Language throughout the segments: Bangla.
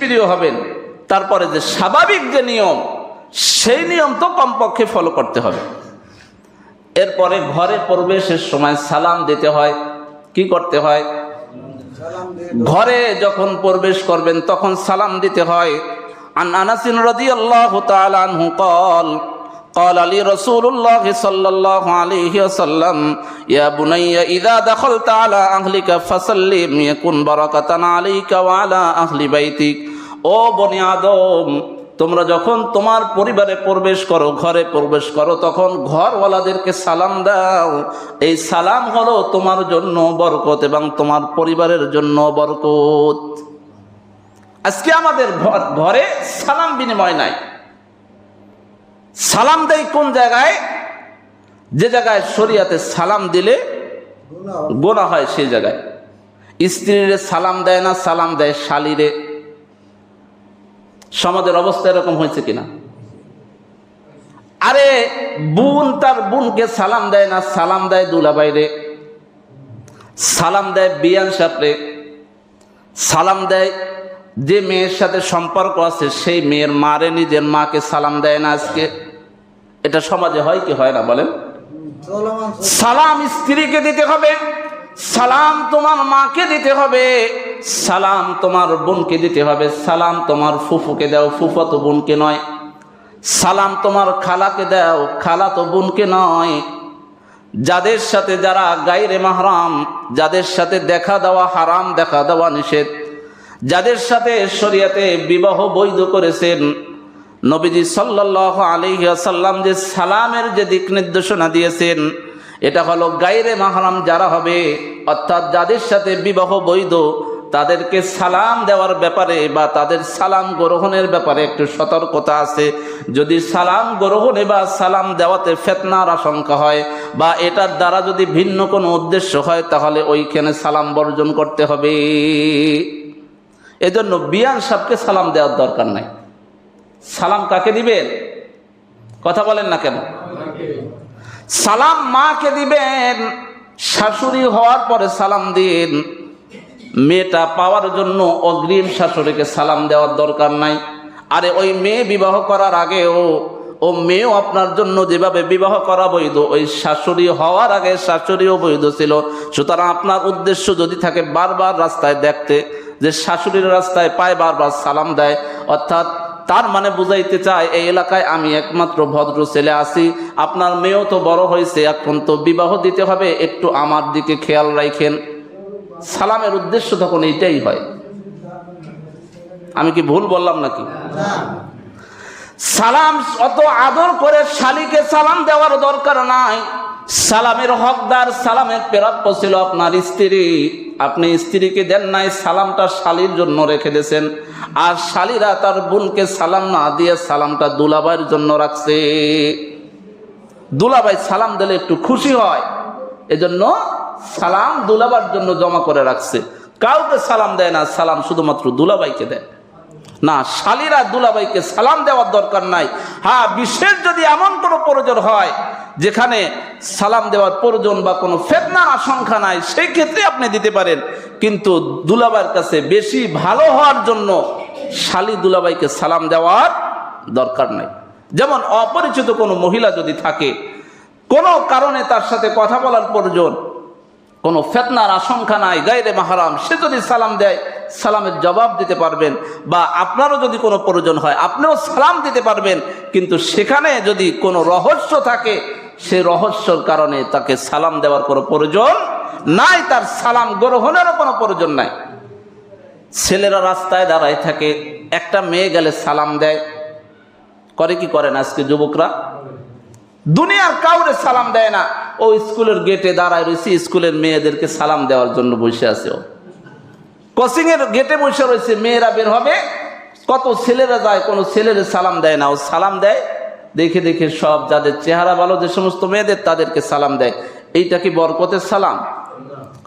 স্ত্রীও হবেন, তারপরে যে স্বাভাবিক যে নিয়ম, সেই নিয়ম তো কমপক্ষে ফলো করতে হবে। এরপরে ঘরে প্রবেশের সময় সালাম দিতে হয়। কি করতে হয়? ঘরে যখন প্রবেশ করবেন তখন সালাম দিতে হয়। আন আনাস রাদিয়াল্লাহু তাআলা আনহু قال قال لي رسول الله صلى الله عليه وسلم يا بني إذا دخلت على أهلك فسلم يكن بركة عليك وعلى أهل بيتك। ও বনি আদম, তোমরা যখন তোমার পরিবারে প্রবেশ করো, ঘরে প্রবেশ করো, তখন ঘরওয়ালাদেরকে সালাম দাও। এই সালাম হলো তোমার জন্য বরকত এবং তোমার পরিবারের জন্য বরকত। আজকে আমাদের ঘরে সালাম বিনিময় নাই। সালাম দেয় কোন জায়গায়? যে জায়গায় শরীয়তে সালাম দিলে গুনাহ হয় সেই জায়গায়। স্ত্রীরে সালাম দেয় না, সালাম দেয় শালীরে। সমাজের অবস্থা এরকম হয়েছে কিনা? আরে বোন তার বোনকে সালাম দেয় না, সালাম দেয় দুলাভাইরে, সালাম দেয় বিয়ান সাপরে, সালাম দেয় যে মেয়ের সাথে সম্পর্ক আছে সেই মেয়ের মারে, নিজের মাকে সালাম দেয় না। আজকে এটা সমাজে হয় কি হয় না বলেন? সালাম স্ত্রীকে দিতে হবে, সালাম তোমার মাকে দিতে হবে, সালাম তোমার বোনকে দিতে হবে, সালাম তোমার ফুফুকে দাও, ফুফাতো বোনকে নয়, সালাম তোমার খালাকে দাও, খালাতো বোনকে নয়। যাদের সাথে যারা গায়রে মাহরাম, যাদের সাথে দেখা দেওয়া হারাম, দেখা দেওয়া নিষেধ, যাদের সাথে শরীয়তে বিবাহ বৈধ করেছেন, নবীজি সাল্লাল্লাহু আলাইহি ওয়াসাল্লাম যে সালামের যে দিক নির্দেশনা দিয়েছেন, এটা হলো গায়রে মাহরাম যারা হবে, অর্থাৎ যাদের সাথে বিবাহ বৈধ, তাদেরকে সালাম দেওয়ার ব্যাপারে বা তাদের সালাম গ্রহণের ব্যাপারে একটু সতর্কতা আছে। যদি সালাম গ্রহণে বা সালাম দেওয়াতে ফিতনার আশঙ্কা হয় বা এটার দ্বারা যদি ভিন্ন কোনো উদ্দেশ্য হয়, তাহলে ওইখানে সালাম বর্জন করতে হবে। এজন্য বিয়ান সাহেবকে সালাম দেওয়ার দরকার নাই। সালাম কাকে দিবেন? কথা বলেন না কেন? সালাম মাকে দিবেন, শাশুড়ি হওয়ার পরে সালাম দিন। মেয়েটা পাওয়ার জন্য অগ্রিম শাশুড়িকে সালাম দেওয়ার দরকার নাই। আরে ওই মেয়ে বিবাহ করার আগেও ও মেয়েও আপনার জন্য যেভাবে বিবাহ করা বৈধ, ওই শাশুড়ি হওয়ার আগে শাশুড়িও বৈধ ছিল। সুতরাং আপনার উদ্দেশ্য যদি থাকে বারবার রাস্তায় দেখতে যে শাশুড়ির রাস্তায় পায় বারবার সালাম দেয়, অর্থাৎ তার মানে বুঝাইতে চায় এই এলাকায় আমি একমাত্র ভদ্র ছেলে আছি, আপনার মেয়েও তো বড় হয়েছে, এখন তো বিবাহ দিতে হবে, একটু আমার দিকে খেয়াল রাখেন। সালামের উদ্দেশ্য তখন এইটাই হয়। আমি কি ভুল বললাম নাকি? সালাম অত আদর করে শালীকে সালাম দেওয়ার দরকার নাই। সালামের হকদার, সালামের প্রাপ্য ছিল আপনার স্ত্রী, আপনি স্ত্রীকে দেন নাই, সালামটা শালীর জন্য রেখে দিয়েছেন। আর শালীরা তার বোনকে সালাম না দিয়ে সালামটা দুলাভাইয়ের জন্য রাখছে। দুলাভাই সালাম দিলে একটু খুশি হয়, এজন্য সালাম দুলাভাইয়ের জন্য জমা করে রাখছে। কাউকে সালাম দেয় না, সালাম শুধুমাত্র দুলাভাইকে দেয় না। শালীরা দুলাভাইকে সালাম দেওয়ার দরকার নাই। হ্যাঁ, বিশেষ যদি এমন কোনো প্রয়োজন হয় যেখানে সালাম দেওয়ার প্রয়োজন বা কোনো ফিতনার আশঙ্কা নাই, সেই ক্ষেত্রে আপনি দিতে পারেন। কিন্তু দুলাভাইয়ের কাছে বেশি ভালো হওয়ার জন্য শালী দুলাভাইকে সালাম দেওয়ার দরকার নাই। যেমন অপরিচিত কোনো মহিলা যদি থাকে, কোনো কারণে তার সাথে কথা বলার প্রয়োজন, কোনো ফিতনার আশঙ্কা নাই, গায়রে মাহরাম, সে যদি সালাম দেয় সালামের জবাব দিতে পারবেন। বা আপনারও যদি কোনো প্রয়োজন হয় আপনিও সালাম দিতে পারবেন। কিন্তু সেখানে যদি কোনো রহস্য থাকে, সে রহস্যর কারণে তাকে সালাম দেওয়ার কোনো প্রয়োজন নাই, তার সালাম গ্রহণেরও কোনো প্রয়োজন নাই। ছেলেরা রাস্তায় দাঁড়ায় থাকে, একটা মেয়ে গেলে সালাম দেয়, করে কি করে না? আজকে যুবকরা দুনিয়ার কাউরে সালাম দেয় না। ও স্কুলের গেটে দাঁড়ায় রয়েছে, স্কুলের মেয়েদেরকে সালাম দেওয়ার জন্য বসে আছে। ও কোচিং এর গেটে বসে রয়েছে, মেয়েরা বের হবে, কত ছেলেরা যায়, কোনো ছেলের সালাম দেয় না। ও সালাম দেয় দেখে দেখে সব যাদের চেহারা ভালো, যে সমস্ত মেয়েদের, তাদেরকে সালাম দেয়। এইটা কি বরকতের সালাম?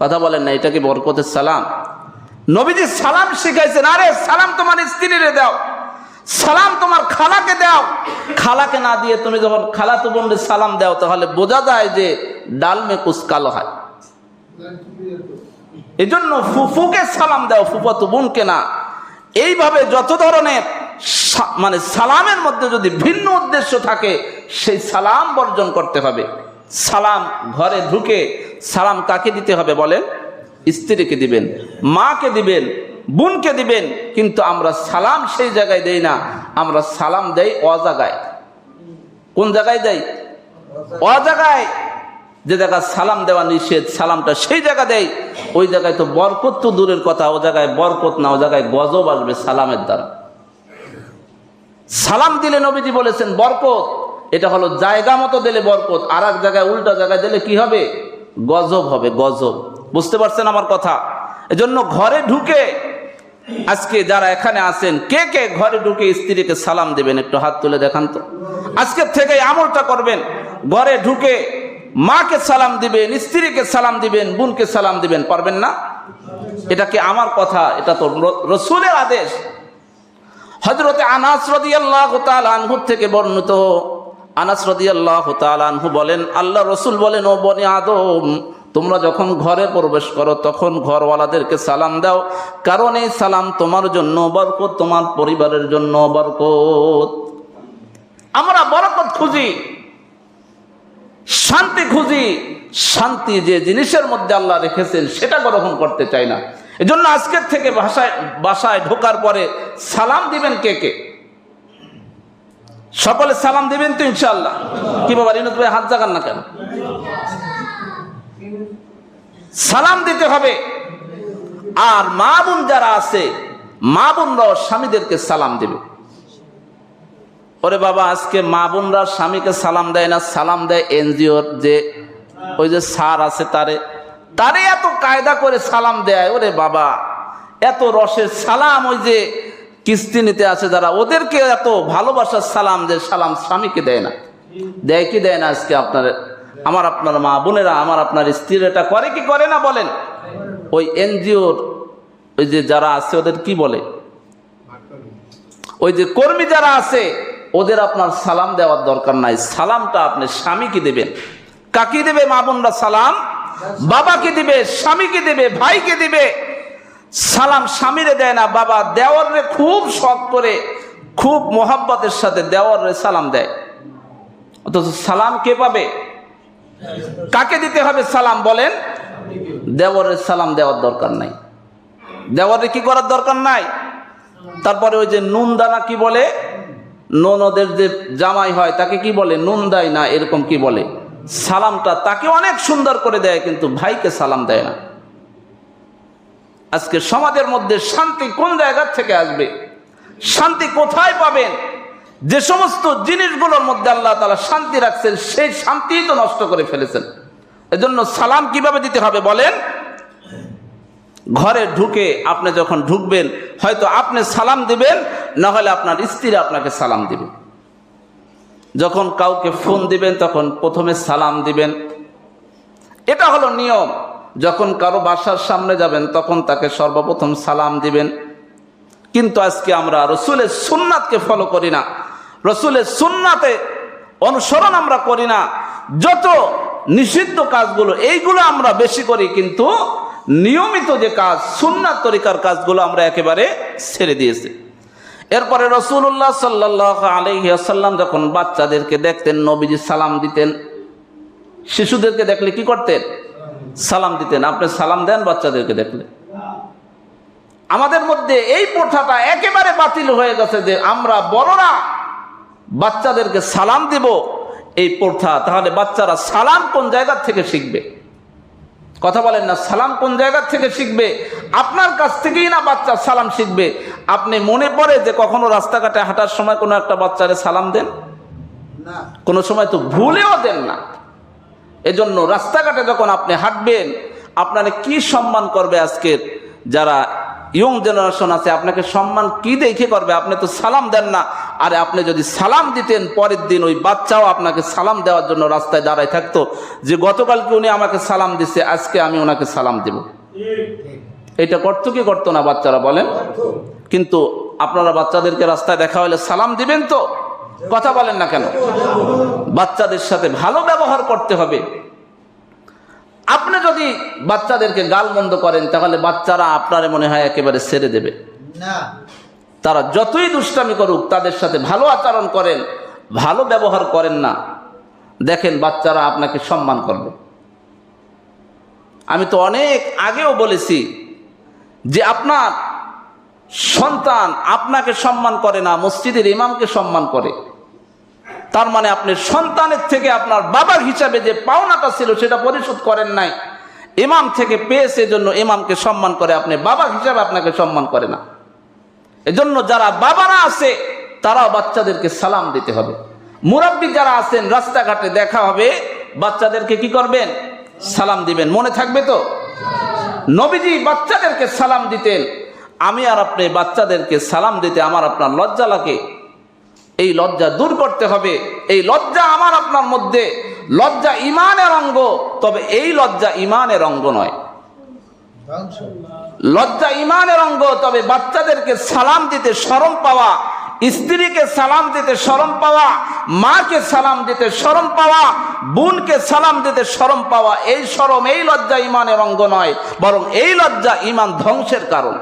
কথা বলেন না, এটা কি বরকতের সালাম? নবীজি সালাম শিখাইছেন, আরে সালাম তোমার স্ত্রীরে দাও, সালাম তোমার খালাকে দাও। খালাকে না দিয়ে তুমি যখন খালাতো বোনকে সালাম দাও, তাহলে বোঝা যায় যে ডাল মে কুছ কালো হয়। এজন্য ফুফুকে সালাম দাও, ফুফাতো বোনকে না। এইভাবে যত ধরনের মানে সালামের মধ্যে যদি ভিন্ন উদ্দেশ্য থাকে সেই সালাম বর্জন করতে হবে। সালাম ঘরে ঢুকে সালাম কাকে দিতে হবে বলেন? স্ত্রীকে দিবেন, মাকে দিবেন, বোনকে দিবেন। কিন্তু আমরা সালাম সেই জায়গায় দেই না, আমরা সালাম দেই অজাগায়। কোন জায়গায় দেই? অজাগায়। যে জায়গায় সালাম দেওয়া নিষেধ, সালামটা সেই জায়গা দেয়, ওই জায়গায় তো বরকত তো দূরের কথা, ও জায়গায় বরকত না, ও জায়গায় গজব আসবে সালামের দ্বারা। সালাম দিলে নবীজি বলেছেন বরকত, এটা হলো জায়গা মতো দিলে বরকত, আর এক জায়গায় উল্টা জায়গায় দিলে কি হবে? গজব হবে, গজব। বুঝতে পারছেন আমার কথা? এজন্য ঘরে ঢুকে, আজকে যারা এখানে আছেন কে কে ঘরে ঢুকে স্ত্রীকে সালাম দিবেন একটু হাত তুলে দেখান তো। আজকের থেকে আমলটা করবেন, ঘরে ঢুকে মাকে সালাম দিবেন, স্ত্রীকে সালাম দিবেন, বোনকে সালাম দিবেন। পারবেন না? এটা কি আমার কথা? এটা তো রাসূলের আদেশ। হযরতে আনাস রাদিয়াল্লাহু তাআলা আনহু থেকে বর্ণিত, আনাস রাদিয়াল্লাহু তাআলা আনহু বলেন, আল্লাহ রাসূল বলেন, ও বনি আদম, তোমরা যখন ঘরে প্রবেশ করো তখন ঘরওয়ালাদেরকে সালাম দাও, কারণ এই সালাম তোমার জন্য বরকত, তোমার পরিবারের জন্য বরকত। আমরা বরকত খুঁজি, শান্তি খুঁজি, শান্তি যে জিনিসের মধ্যে আল্লাহ রেখেছেন সেটা গ্রহণ করতে চাই না। এজন্য আজকের থেকে বাসায় ঢোকার পরে সালাম দিবেন কে কে? সকলে সালাম দিবেন তো ইনশাআল্লাহ? কি বাবা রিনুত ভাই হাত জাগান না কেন? সালাম দিতে হবে। আর মা বোন যারা আছে, মা বোনরাও স্বামীদেরকে সালাম দেবে। ওরে বাবা, আজকে মা বোনরা স্বামীকে সালাম দেয় না, সালাম দেয় এনজিওর যে ওই যে স্যার আছে তারে এত কায়দা করে সালাম দেয়। ওরে বাবা, এত রসের সালাম, ওই যে কিস্তি নিতে আছে যারা, ওদেরকে এত ভালোবাসার সালাম যে সালাম স্বামীকে দেয় না। দেয় কি দেয় না? আজকে আপনার মা বোনেরা, আপনার স্ত্রীর এটা করে কি করে না বলেন? ওই এনজিওর ওই যে যারা আছে ওদের কি বলে, ওই যে কর্মী যারা আছে ওদের আপনার সালাম দেওয়ার দরকার নাই। সালামটা আপনি স্বামীকে দেবেন। কাকে দেবে মা বোনরা সালাম? বাবাকে দিবে, স্বামীকে দিবে, ভাইকে দিবে। সালাম স্বামীরে দেয় না, বাবা দেওয়ারে খুব শখ করে, খুব মোহাব্বতের সাথে দেওয়ারে সালাম দেয়। অথচ সালাম কে পাবে? কাকে দিতে হবে সালাম বলেন? দেওয়ারের সালাম দেওয়ার দরকার নাই, দেওয়ারে কি করার দরকার নাই। তারপরে ওই যে নুন দানা কি বলে, ননদের যে জামাই হয় তাকে কি বলে? নুন দেয় না, এরকম কি বলে? সালামটা তাকে অনেক সুন্দর করে দেয়, কিন্তু ভাইকে সালাম দেয় না। আজকে সমাজের মধ্যে শান্তি কোন জায়গা থেকে আসবে? শান্তি কোথায় পাবেন? যে সমস্ত জিনিসগুলোর মধ্যে আল্লাহ তাআলা শান্তি রাখছেন সেই শান্তি তো নষ্ট করে ফেলেছেন। এজন্য সালাম কিভাবে দিতে হবে বলেন? ঘরে ঢুকে আপনি যখন ঢুকবেন, হয়তো আপনি সালাম দিবেন, না হলে আপনার স্ত্রী আপনাকে সালাম দিবে। যখন কাউকে ফোন দিবেন তখন প্রথমে সালাম দিবেন, এটা হলো নিয়ম। যখন কারো বাসার সামনে যাবেন তখন তাকে সর্বপ্রথম সালাম দিবেন। কিন্তু আজকে আমরা রাসূলের সুন্নাতকে ফলো করি না, রাসূলের সুন্নাতে অনুসরণ আমরা করি না। যত নিষিদ্ধ কাজগুলো এইগুলো আমরা বেশি করি, কিন্তু নিয়মিত যে কাজ সুন্নাত তরিকার কাজগুলো আমরা একেবারে ছেড়ে দিয়েছি। এরপরে রাসূলুল্লাহ সাল্লাল্লাহু আলাইহি ওয়াসাল্লাম যখন বাচ্চাদেরকে দেখতেন নবীজি সালাম দিতেন। শিশুদেরকে দেখলে কি করতেন? সালাম দিতেন। আপনি সালাম দেন বাচ্চাদেরকে দেখলে? আমাদের মধ্যে এই প্রথাটা একেবারে বাতিল হয়ে গেছে যে আমরা বড়রা বাচ্চাদেরকে সালাম দিব, এই প্রথা। তাহলে বাচ্চারা সালাম কোন জায়গা থেকে শিখবে? কথা বলেন না, সালাম কোন জায়গা থেকে শিখবে? আপনার কাছ থেকেই না বাচ্চা সালাম শিখবে। আপনি মনে পড়ে যে কখনো রাস্তাঘাটে হাঁটার সময় কোনো একটা বাচ্চারে সালাম দেন? কোনো সময় তো ভুলেও দেন না। এজন্য রাস্তাঘাটে যখন আপনি হাঁটবেন, আপনারা কি সম্মান করবে? আজকের যারা ইয়ং জেনারেশন আছে, আপনাকে সম্মান কি দেখে করবে? আপনি তো সালাম দেন না। আরে আপনি যদি সালাম দিতেন, পরের দিন ওই বাচ্চাও আপনাকে সালাম দেওয়ার জন্য রাস্তায় দাঁড়ায় থাকতো, যে গতকালকে উনি আমাকে সালাম দিচ্ছে, আজকে আমি ওনাকে সালাম দেব। এটা করতো কি করতো না বাচ্চারা বলেন? কিন্তু আপনারা বাচ্চাদেরকে রাস্তায় দেখা হলে সালাম দিবেন তো? কথা বলেন না কেন? বাচ্চাদের সাথে ভালো ব্যবহার করতে হবে। আপনি যদি বাচ্চাদেরকে গালমন্দ করেন তাহলে বাচ্চারা আপনারে মনে হয় একেবারে ছেড়ে দেবে না। তারা যতই দুষ্টামি করুক তাদের সাথে ভালো আচরণ করেন, ভালো ব্যবহার করেন না, দেখেন বাচ্চারা আপনাকে সম্মান করবে। আমি তো অনেক আগেও বলেছি যে আপনার সন্তান আপনাকে সম্মান করে না, মসজিদের ইমামকে সম্মান করে, তার মানে আপনি সন্তানের থেকে আপনার বাবার হিসাবে যে পাওনাটা ছিল সেটা পরিশোধ করেন নাই। ইমাম থেকে পেয়েছে জন্য ইমামকে সম্মান করে, আপনি বাবা হিসাবে আপনাকে সম্মান করে না। এজন্য যারা বাবারা আছে তারাও বাচ্চাদেরকে সালাম দিতে হবে। মুরাব্বি যারা আছেন রাস্তাঘাটে দেখা হবে, বাচ্চাদেরকে কি করবেন? সালাম দিবেন। মনে থাকবে তো? নবীজি বাচ্চাদেরকে সালাম দিতেন। আমি আর আপনি বাচ্চাদেরকে সালাম দিতে আমার আপনার লজ্জা লাগে। এই লজ্জা দূর করতে হবে। এই লজ্জা আমার আপনার মধ্যে, লজ্জা ইমানের অঙ্গ, তবে এই লজ্জা ইমানের অঙ্গ নয়। লজ্জা ইমানের অঙ্গ, তবে বাচ্চাদেরকে সালাম দিতে শরম পাওয়া, স্ত্রীকে সালাম দিতে শরম পাওয়া, মাকে সালাম দিতে শরম পাওয়া, বোনকে সালাম দিতে শরম পাওয়া, এই শরম, এই লজ্জা ইমানের অঙ্গ নয়, বরং এই লজ্জা ইমান ধ্বংসের কারণ।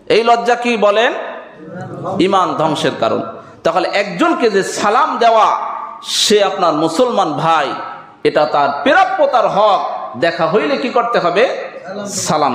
এই লজ্জা কি বলেন? ইমান ধ্বংসের কারণ। তাহলে একজনকে যে সালাম দেওয়া, সে আপনার মুসলমান ভাই, এটা তার প্রাপ্যতার হক। দেখা হইলে কি করতে হবে? সালাম।